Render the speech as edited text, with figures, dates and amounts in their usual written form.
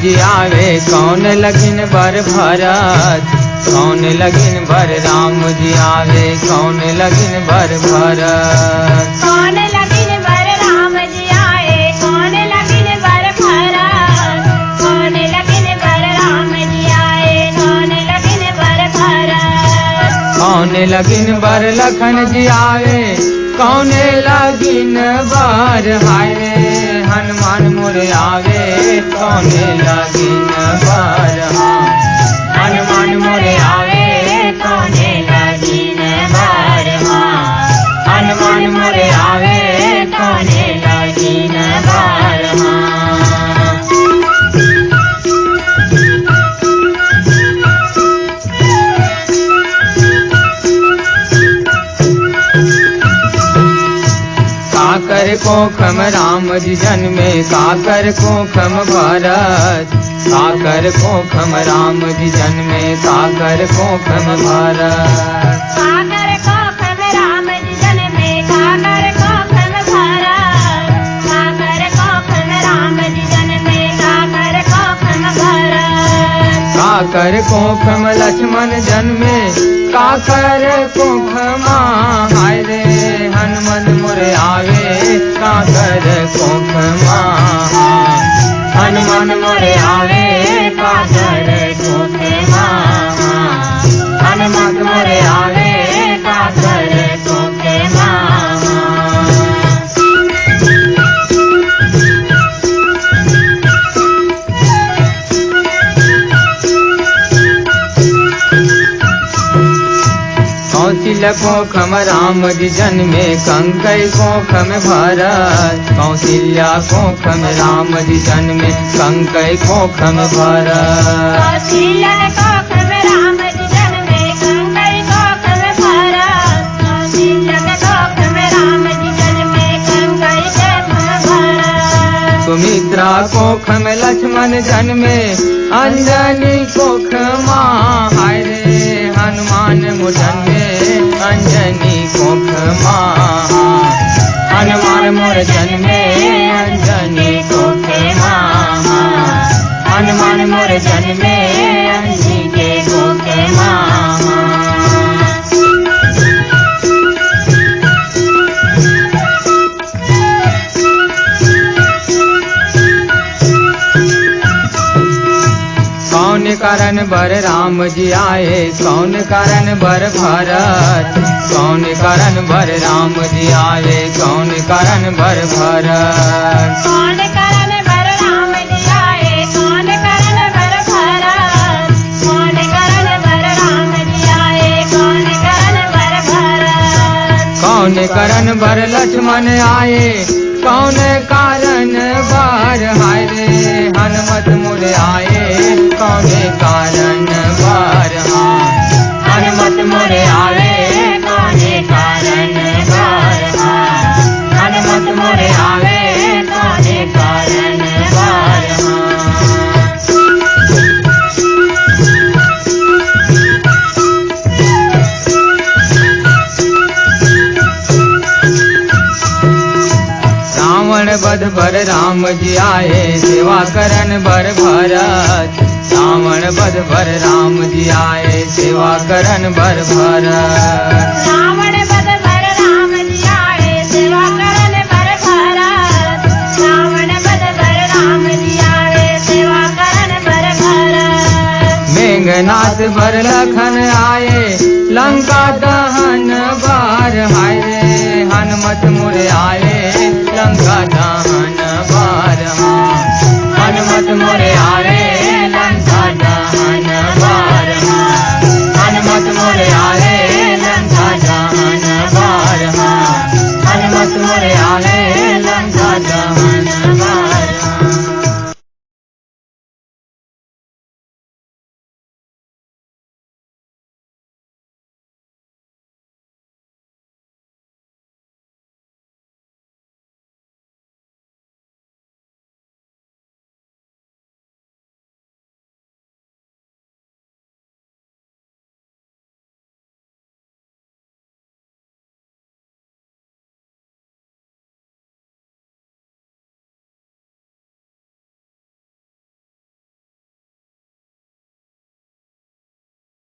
जी आवे कौन लगिन बर भरत, कौन लगिन बर राम जी आवे कौन लगिन बर भरत। कौन लगिन बर राम जी आए कौन लगिन बर भरत, कौन लगिन बर राम जी आए कौन लगिन बर भरत। कौन लगिन बर लखन जी आवे कौन लगिन बर हाय रे हनुमान मोरे आवे कौन लगिन बर हनुमान मोरे आवे कौन लगिन बर हनुमान मोरे आवे कौन लगिन बर। काकर कोखम राम जी जन्मे काकर कोखम भरत, काकर कोखम राम जी जन्मे काकर कोखम भरत। काकर कोखम राम जी जन्मे काकर कोखम भरत, काकर कोखम राम जी जन्मे काकर कोखम भरत। काकर कोखम लक्ष्मण जन्मे काकर कोखमा हाय रे हनुमत मोरे आवे काकर कोखमा, हनुमान मोरे आवे काकर कोखमा, हनुमत मोरे आवे काकर कोखमा। कौशल कोखम राम जी जन्मे कंकई कोखम भरत, कौशल्या कोखम राम जी जन्मे कंकई कोखम भरत। कौशल्या कोखम राम जी जन्मे कंकई कोखम भरत, कौशल्या कोखम राम जी जन्मे कंकई कोखम भरत। सुमित्रा कोखम लक्ष्मण जन्मे अंजनी कोखमा हाय रे हनुमान जन्मे अंजनी कोखमा, हनुमान मोर जन्मे अंजनी कोखमा, हनुमान मोर जन्मे अंजनी के कोखमा। कौन कारण बर राम जी आए कौन कारण बर भरत, कौन कारण बर राम जी आए कौन कारण बर भरत। कौन कारण बर राम जी आए कौन कारण बर भरत, कौन कारण बर राम जी आए कौन कारण बर भरत। कौन कारण बर लक्ष्मण आए कौन कारण बर हाय रे हनुमत मोरे आए कौन कारण बर हनुमत मोरे आवे कौन कारण बर हनुमत मोरे आवे कौन कारण बर। रावण बध बर राम जी आए सेवा करन बर भरत, रावण बध बर राम जी आए सेवा करन बर भरत। रावण बध बर राम जी आए सेवा करन बर भरत, रावण बध बर राम जी आए सेवा करन बर भरत। मेघनाथ बर लखन आए लंका दहन बार हाय रे हनुमत